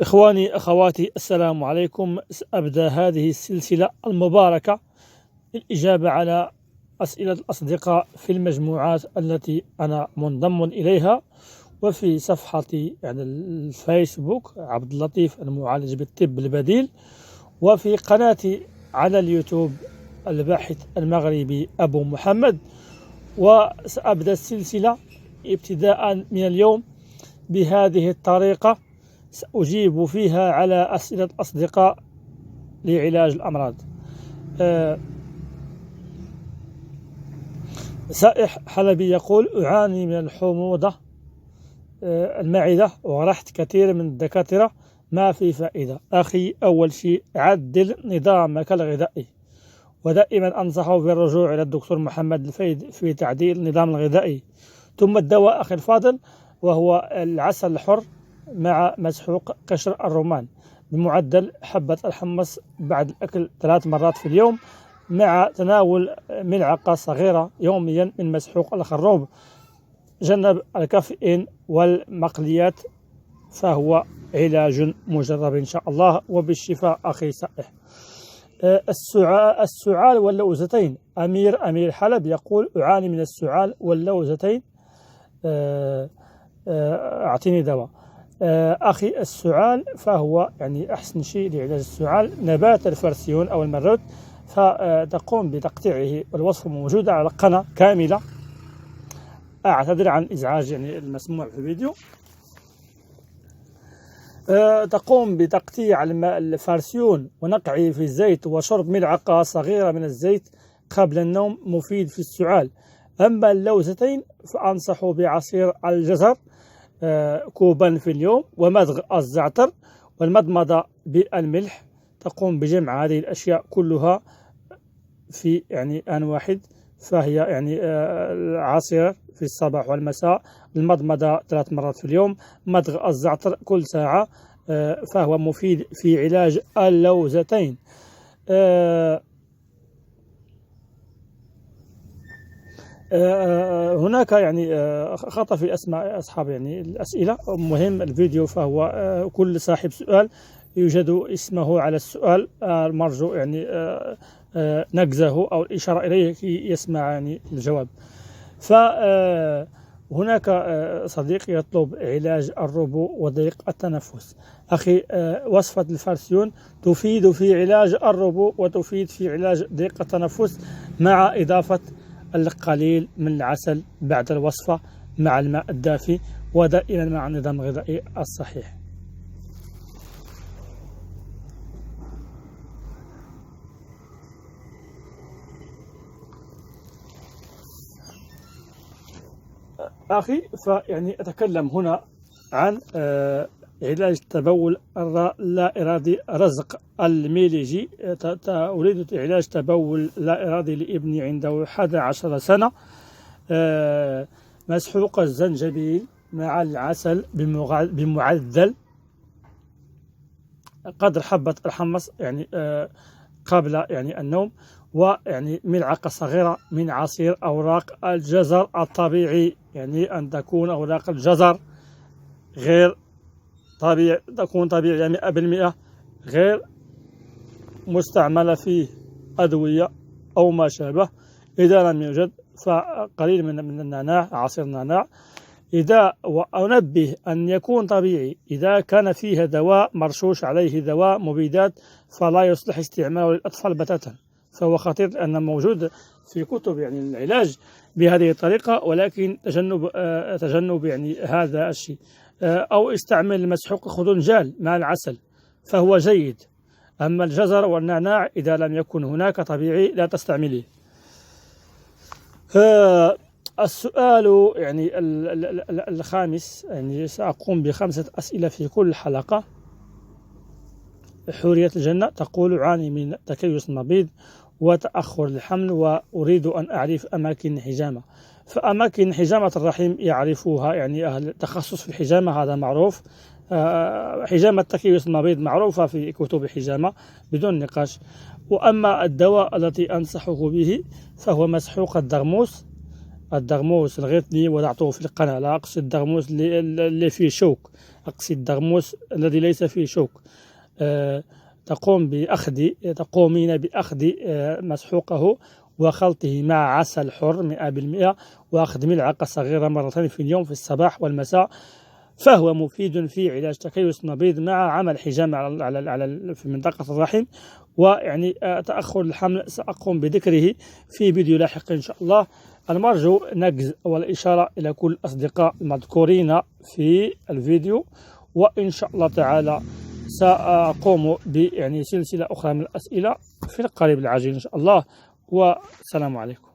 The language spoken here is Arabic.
إخواني أخواتي، السلام عليكم. سأبدأ هذه السلسلة المباركة للإجابة على أسئلة الأصدقاء في المجموعات التي أنا منضم إليها، وفي صفحتي يعني الفيسبوك عبد اللطيف المعالج بالطب البديل، وفي قناتي على اليوتيوب الباحث المغربي أبو محمد. وسأبدأ السلسلة ابتداء من اليوم بهذه الطريقة، سأجيب فيها على أسئلة الأصدقاء لعلاج الأمراض. سائح حلبي يقول: أعاني من الحموضة المعدة ورحت كثير من الدكاترة ما في فائدة. أخي، أول شيء عدل نظامك الغذائي، ودائما أنصحه بالرجوع إلى الدكتور محمد الفيد في تعديل النظام الغذائي. ثم الدواء أخي الفاضل، وهو العسل الحر مع مسحوق قشر الرمان بمعدل حبة الحمص بعد الأكل 3 مرات في اليوم، مع تناول ملعقة صغيرة يوميا من مسحوق الخروب. جنب الكافيين والمقليات، فهو علاج مجرب إن شاء الله، وبالشفاء أخي سائح. السعال واللوزتين. أمير حلب يقول: أعاني من السعال واللوزتين، أعطيني دواء. أخي، السعال فهو يعني أحسن شيء لعلاج السعال نبات الفرسيون أو المروت، فتقوم بتقطيعه، والوصفة موجودة على القناة كاملة. أعتذر عن الإزعاج يعني المسموع في الفيديو. تقوم بتقطيع الفرسيون ونقعه في الزيت وشرب ملعقة صغيرة من الزيت قبل النوم، مفيد في السعال. أما اللوزتين فأنصح بعصير الجزر كوبا في اليوم، ومضغ الزعتر، والمضمضة بالملح. تقوم بجمع هذه الأشياء كلها في يعني آن واحد، فهي يعني العصير في الصباح والمساء، المضمضة 3 مرات في اليوم، مضغ الزعتر كل ساعة، فهو مفيد في علاج اللوزتين. هناك يعني خطأ في أسماء أصحاب يعني الأسئلة. مهم الفيديو، فهو كل صاحب سؤال يوجد اسمه على السؤال المرجو يعني نجزه أو الإشارة إليه كي يسمع يعني الجواب. فهناك صديق يطلب علاج الربو وضيق التنفس. أخي، وصفة الفرسيون تفيد في علاج الربو وتفيد في علاج ضيق التنفس، مع إضافة القليل من العسل بعد الوصفة مع الماء الدافي، ودائما مع النظام الغذائي الصحيح. أخي، فيعني أتكلم هنا عن علاج التبول اللا إرادي رزق الميليجي. أريد علاج تبول لا إرادي لابني عنده 11 سنة. مسحوق الزنجبيل مع العسل بمعدل قدر حبة الحمص يعني قبل يعني النوم، ويعني ملعقة صغيرة من عصير أوراق الجزر الطبيعي، يعني أن تكون أوراق الجزر غير طبيعي، تكون طبيعية 100%، غير مستعملة فيه أدوية أو ما شابه. إذا لم يوجد فقليل من النعناع، عصير النعناع. وأنبه أن يكون طبيعي. إذا كان فيها دواء مرشوش عليه دواء مبيدات فلا يصلح استعماله للأطفال بتاتا، فهو خطير، لأنه موجود في كتب يعني العلاج بهذه الطريقة، ولكن تجنب يعني هذا الشيء. أو استعمل مسحوق خدنجال مع العسل فهو جيد. أما الجزر والنعناع إذا لم يكن هناك طبيعي لا تستعمله. السؤال يعني الخامس، يعني سأقوم ب5 أسئلة في كل حلقة. حورية الجنة تقول: أعاني من تكيس المبيض وتأخر الحمل، وأريد أن أعرف أماكن حجامة. فأماكن حجامة الرحم يعرفوها يعني أهل التخصص في الحجامة، هذا معروف. حجامة تكيس المبيض معروفة في كتب الحجامة بدون نقاش. وأما الدواء التي أنصحه به فهو مسحوق الدغموس الدغموس الغيطني وضعته في القناة. لا أقصد الدغموس اللي فيه شوك، أقصد الدغموس الذي ليس فيه شوك. تقومين بأخذ مسحوقه وخلطه مع عسل حر 100%، وأخذ ملعقة صغيرة مرتين في اليوم في الصباح والمساء، فهو مفيد في علاج تكيس النبيض مع عمل حجامة في منطقة الرحم. ويعني تأخر الحمل سأقوم بذكره في فيديو لاحق إن شاء الله. المرجو نقز والإشارة إلى كل الأصدقاء المذكورين في الفيديو، وإن شاء الله تعالى سأقوم سلسلة أخرى من الأسئلة في القريب العاجل إن شاء الله. والسلام عليكم.